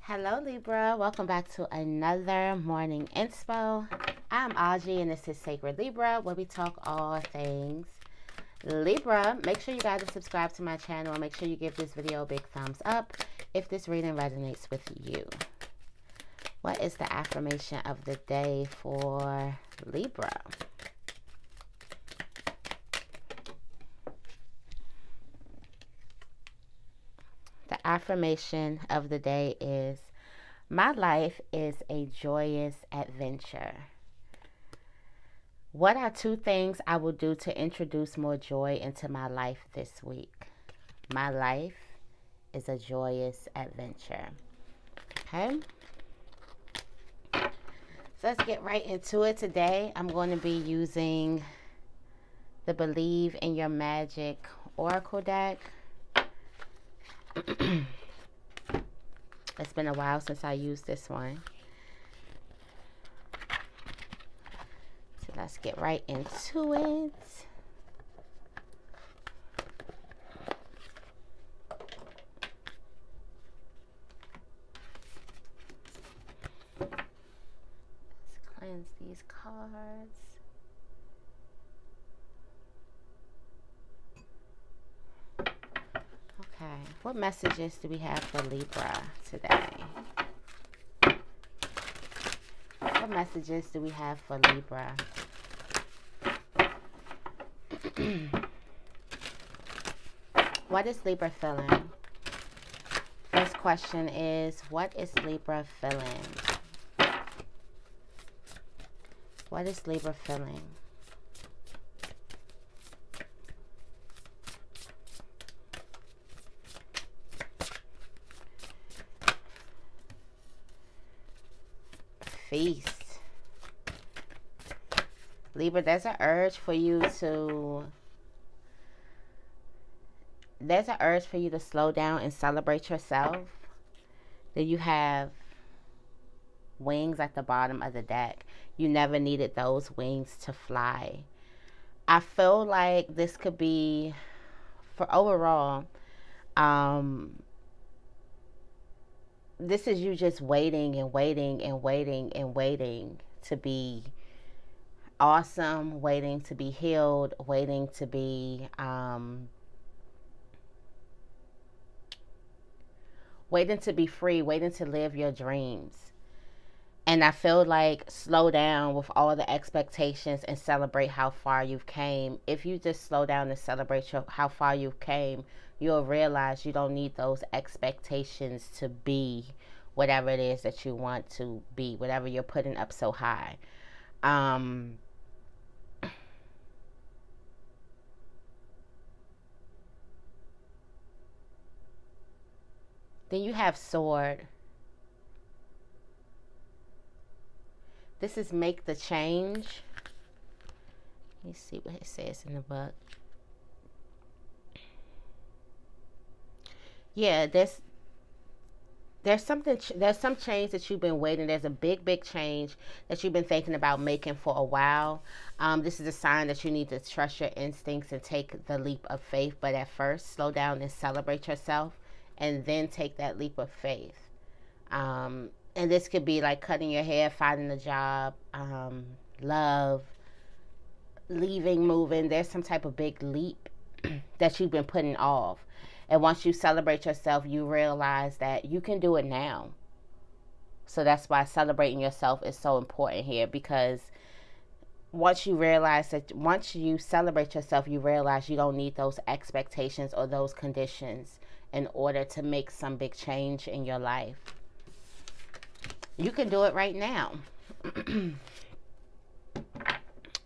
Hello Libra, welcome back to another morning inspo. I'm Auji and this is Sacred Libra, where we talk all things Libra. Make sure you guys subscribe to my channel and make sure you give this video a big thumbs up if this reading resonates with you. What is the affirmation of the day for Libra? The affirmation of the day is, my life is a joyous adventure. What are 2 things I will do to introduce more joy into my life this week? My life is a joyous adventure. Okay. So let's get right into it. Today, I'm going to be using the Believe in Your Magic Oracle deck. It's been a while since I used this one. So let's get right into it. Let's cleanse these cards. Okay, what messages do we have for Libra today? What messages do we have for Libra? What is Libra feeling? First question is, what is Libra feeling? What is Libra feeling? Feast. Libra, there's an urge for you to slow down and celebrate yourself. Then you have wings at the bottom of the deck. You never needed those wings to fly. I feel like this could be, for overall, this is you just waiting and waiting and waiting and waiting to be awesome, waiting to be healed, waiting to be free, waiting to live your dreams. And I feel like slow down with all the expectations and celebrate how far you've came. If you just slow down and celebrate how far you've came, you'll realize you don't need those expectations to be whatever it is that you want to be, whatever you're putting up so high. Then you have Sword. This is make the change. Let me see what it says in the book. Yeah, there's some change that you've been waiting. There's a big change that you've been thinking about making for a while. This is a sign that you need to trust your instincts and take the leap of faith. But at first, slow down and celebrate yourself, and then take that leap of faith. And this could be like cutting your hair, finding a job, love, leaving, moving. There's some type of big leap that you've been putting off. And once you celebrate yourself, you realize that you can do it now. So that's why celebrating yourself is so important here, because once you celebrate yourself, you realize you don't need those expectations or those conditions in order to make some big change in your life. You can do it right now.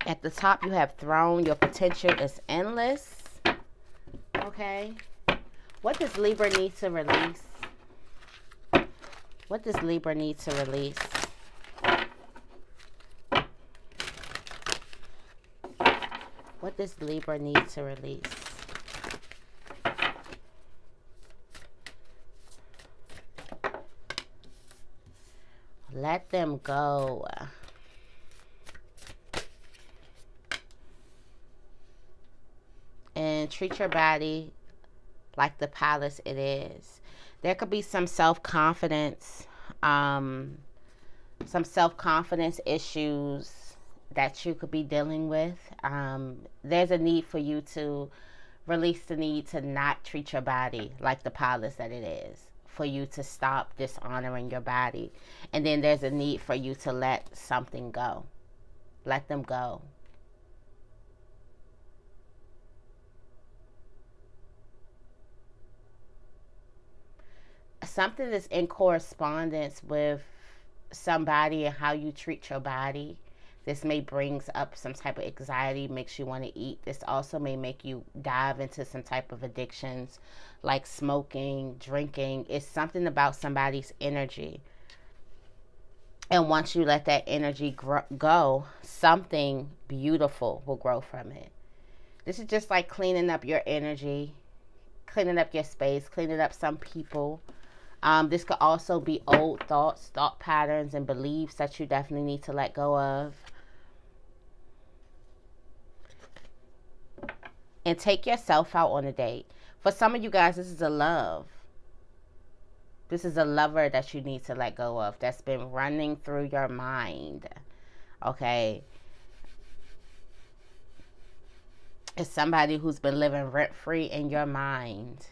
At the top, you have Throne. Your potential is endless. Okay. What does Libra need to release? What does Libra need to release? What does Libra need to release? Let them go. And treat your body like the palace it is. There could be some self-confidence some self-confidence issues that you could be dealing with. There's a need for you to release the need to not treat your body like the polish that it is, for you to stop dishonoring your body. And then there's a need for you to let something go. Let them go. Something that's in correspondence with somebody and how you treat your body. This may brings up some type of anxiety, makes you want to eat. This also may make you dive into some type of addictions like smoking, drinking. It's something about somebody's energy. And once you let that energy go, something beautiful will grow from it. This is just like cleaning up your energy, cleaning up your space, cleaning up some people. This could also be old thoughts, thought patterns, and beliefs that you definitely need to let go of. And take yourself out on a date. For some of you guys, this is a love. This is a lover that you need to let go of, that's been running through your mind. Okay? It's somebody who's been living rent-free in your mind.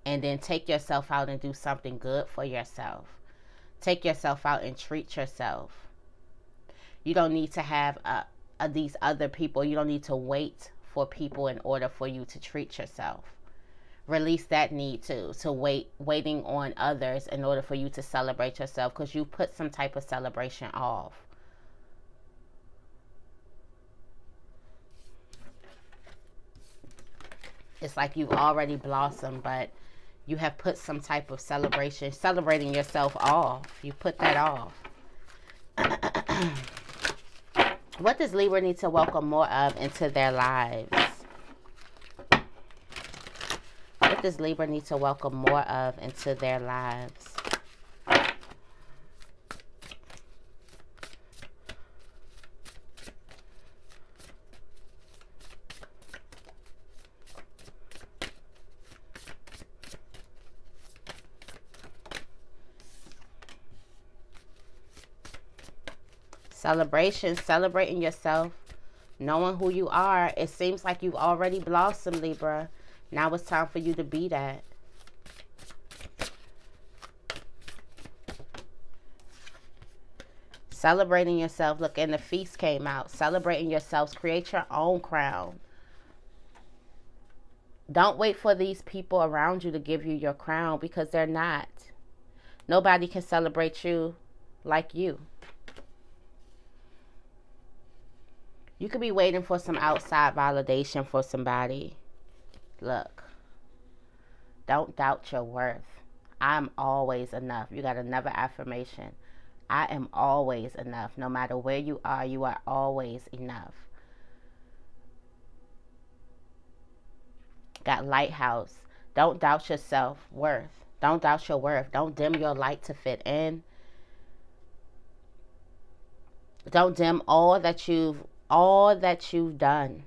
And then take yourself out and do something good for yourself. Take yourself out and treat yourself. You don't need to have these other people. You don't need to wait for people in order for you to treat yourself. Release that need to waiting on others in order for you to celebrate yourself, because you put some type of celebration off. It's like you've already blossomed, but you have put some type of celebrating yourself off. You put that off. What does Libra need to welcome more of into their lives? What does Libra need to welcome more of into their lives? Celebration, celebrating yourself, knowing who you are. It seems like you've already blossomed, Libra. Now it's time for you to be that. Celebrating yourself. Look, and the feast came out. Celebrating yourselves. Create your own crown. Don't wait for these people around you to give you your crown, because they're not. Nobody can celebrate you like you. You could be waiting for some outside validation for somebody. Look, don't doubt your worth. I'm always enough. You got another affirmation. I am always enough. No matter where you are always enough. Got lighthouse. Don't doubt your self-worth. Don't doubt your worth. Don't dim your light to fit in. Don't dim all that you've done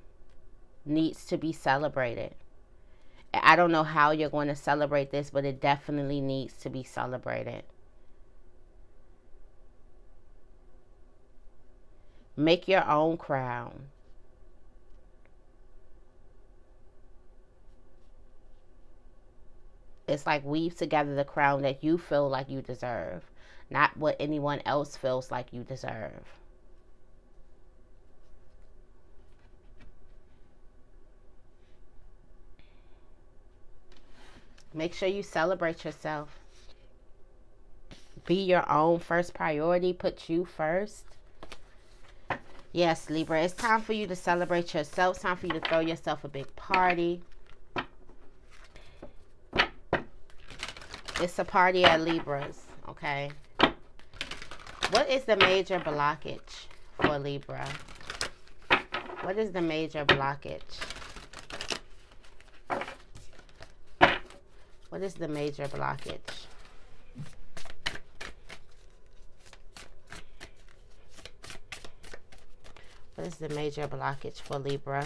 needs to be celebrated. I don't know how you're going to celebrate this, but it definitely needs to be celebrated. Make your own crown. It's like weave together the crown that you feel like you deserve, not what anyone else feels like you deserve. Make sure you celebrate yourself. Be your own first priority. Put you first. Yes, Libra, it's time for you to celebrate yourself. It's time for you to throw yourself a big party. It's a party at Libras, okay? What is the major blockage for Libra? What is the major blockage? What is the major blockage? What is the major blockage for Libra?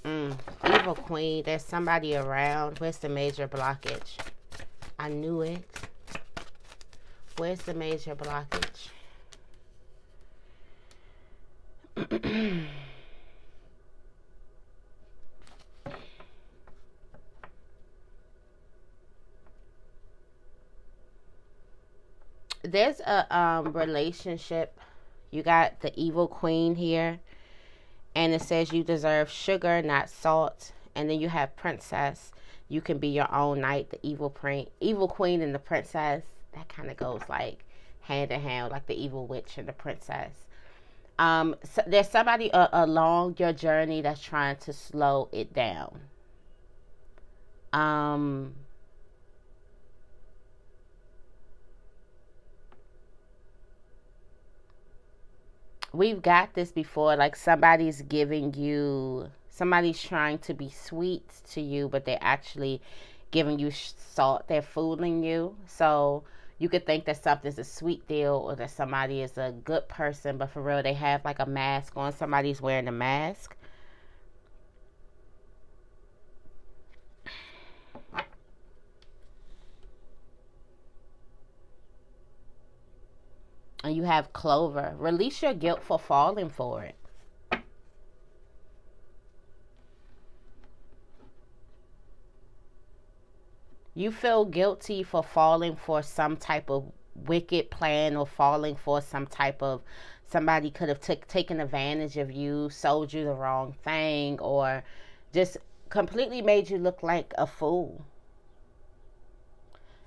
Evil Queen. There's somebody around. Where's the major blockage? I knew it. Where's the major blockage? There's a relationship. You got the evil queen here, and it says you deserve sugar, not salt. And then you have princess. You can be your own knight. The evil queen and the princess. That kind of goes like hand in hand, like the evil witch and the princess. So there's somebody along your journey that's trying to slow it down. We've got this before, like somebody's trying to be sweet to you, but they're actually giving you salt. They're fooling you. So you could think that something's a sweet deal or that somebody is a good person, but for real, they have like a mask on. Somebody's wearing a mask. And you have Clover. Release your guilt for falling for it. You feel guilty for falling for some type of wicked plan or falling for some type of, somebody could have taken advantage of you, sold you the wrong thing, or just completely made you look like a fool.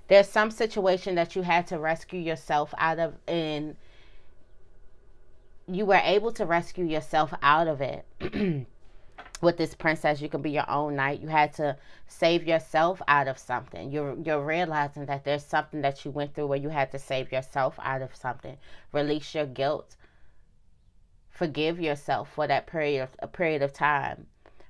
There's some situation that you had to rescue yourself out of, and you were able to rescue yourself out of it. With this princess, you can be your own knight. You had to save yourself out of something. You're realizing that there's something that you went through where you had to save yourself out of something. Release your guilt. Forgive yourself for that period of time.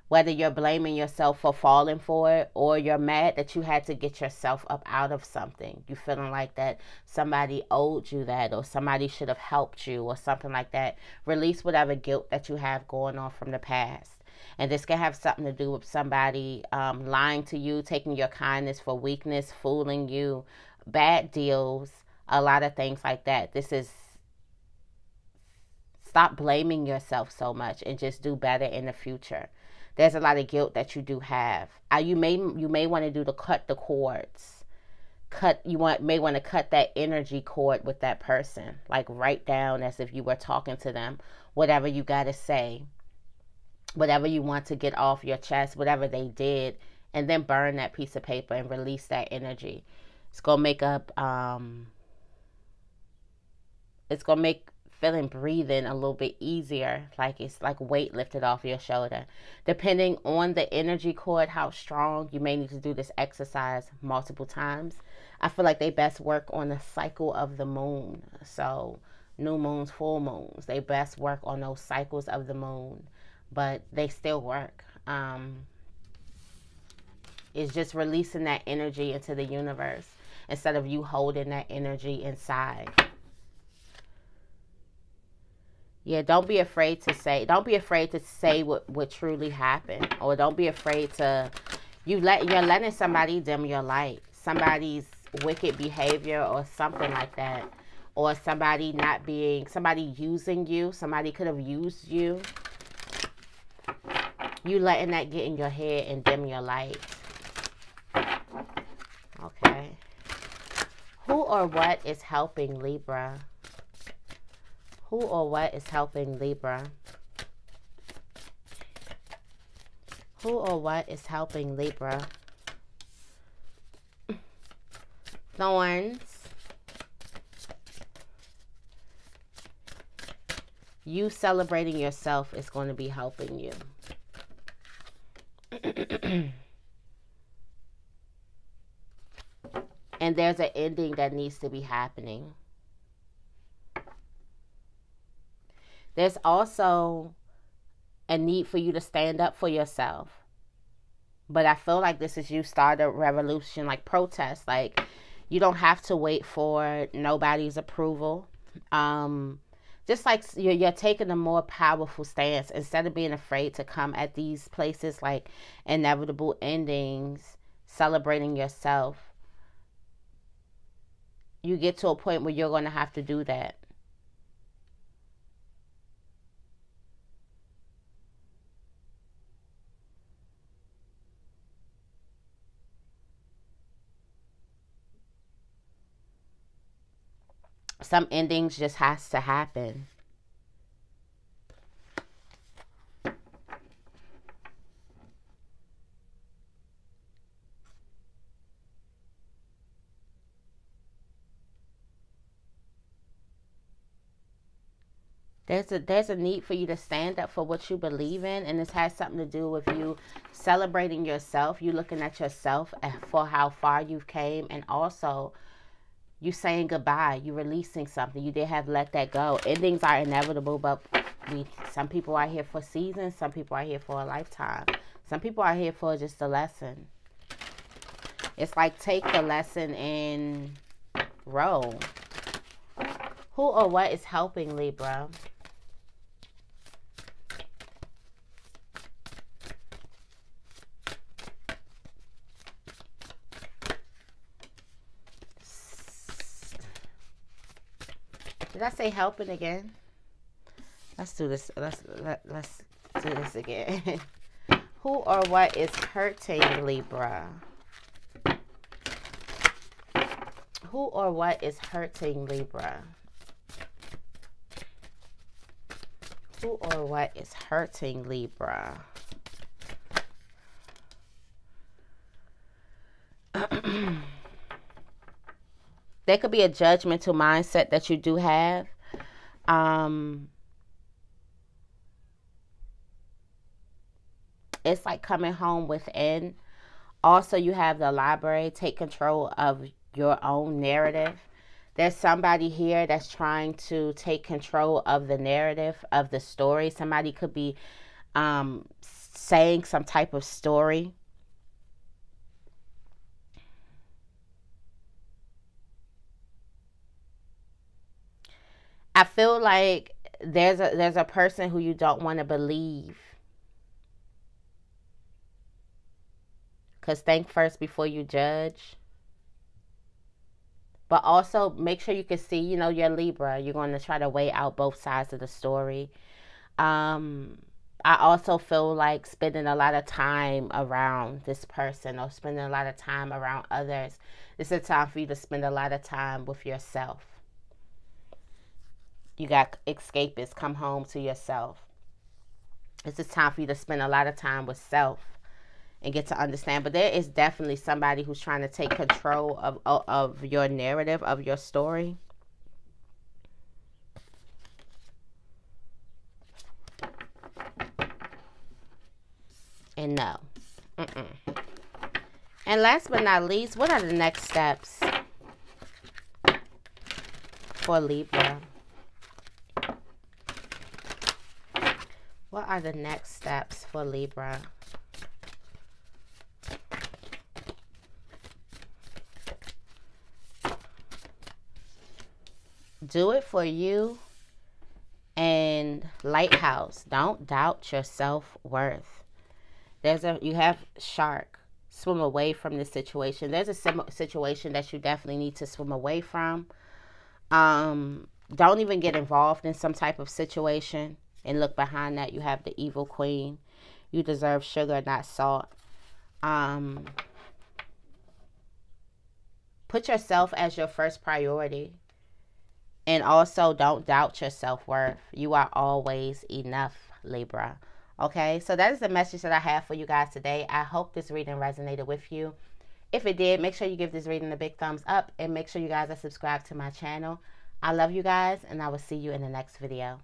Whether you're blaming yourself for falling for it, or you're mad that you had to get yourself up out of something. You feeling like that somebody owed you that, or somebody should have helped you, or something like that. Release whatever guilt that you have going on from the past. And this can have something to do with somebody lying to you, taking your kindness for weakness, fooling you, bad deals, a lot of things like that. This is, stop blaming yourself so much and just do better in the future. There's a lot of guilt that you do have. You may want to do the cut the cords. May want to cut that energy cord with that person. Like write down as if you were talking to them, whatever you got to say, whatever you want to get off your chest, whatever they did, and then burn that piece of paper and release that energy. It's gonna make feeling breathing a little bit easier, like it's like weight lifted off your shoulder. Depending on the energy cord, how strong, you may need to do this exercise multiple times. I feel like they best work on the cycle of the moon. So new moons, full moons, they best work on those cycles of the moon, but they still work. It's just releasing that energy into the universe instead of you holding that energy inside. Yeah, don't be afraid to say what truly happened, or don't be afraid to, you're letting somebody dim your light, somebody's wicked behavior or something like that, or somebody using you, somebody could have used you. You letting that get in your head and dim your light. Okay. Who or what is helping Libra? Who or what is helping Libra? Who or what is helping Libra? Thorns. You celebrating yourself is going to be helping you. And there's an ending that needs to be happening. There's also a need for you to stand up for yourself. But I feel like this is you start a revolution, like protest. Like, you don't have to wait for nobody's approval. just like you're taking a more powerful stance instead of being afraid to come at these places like inevitable endings, celebrating yourself. You get to a point where you're going to have to do that. Some endings just has to happen. There's a need for you to stand up for what you believe in, and this has something to do with you celebrating yourself, you looking at yourself for how far you've came, and also you saying goodbye, you releasing something. You did have let that go. Endings are inevitable, but some people are here for seasons, some people are here for a lifetime. Some people are here for just a lesson. It's like take the lesson and roll. Who or what is helping, Libra? Did I say helping again? Let's do this. Let's do this again. Who or what is hurting, Libra? Who or what is hurting, Libra? Who or what is hurting, Libra? There could be a judgmental mindset that you do have. It's like coming home within. Also, you have the library. Take control of your own narrative. There's somebody here that's trying to take control of the narrative of the story. Somebody could be saying some type of story. I feel like there's a person who you don't want to believe. Because think first before you judge. But also make sure you can see, you know, you're Libra. You're going to try to weigh out both sides of the story. I also feel like spending a lot of time around this person or spending a lot of time around others. This is a time for you to spend a lot of time with yourself. You got escapists, come home to yourself. It's a time for you to spend a lot of time with self and get to understand. But there is definitely somebody who's trying to take control of your narrative, of your story. And no. And last but not least, what are the next steps for Libra? What are the next steps for Libra? Do it for you and Lighthouse. Don't doubt your self-worth. You have shark. Swim away from this situation. There's a situation that you definitely need to swim away from. Don't even get involved in some type of situation. And look behind that, you have the evil queen. You deserve sugar, not salt. Put yourself as your first priority. And also, don't doubt your self-worth. You are always enough, Libra. Okay, so that is the message that I have for you guys today. I hope this reading resonated with you. If it did, make sure you give this reading a big thumbs up. And make sure you guys are subscribed to my channel. I love you guys, and I will see you in the next video.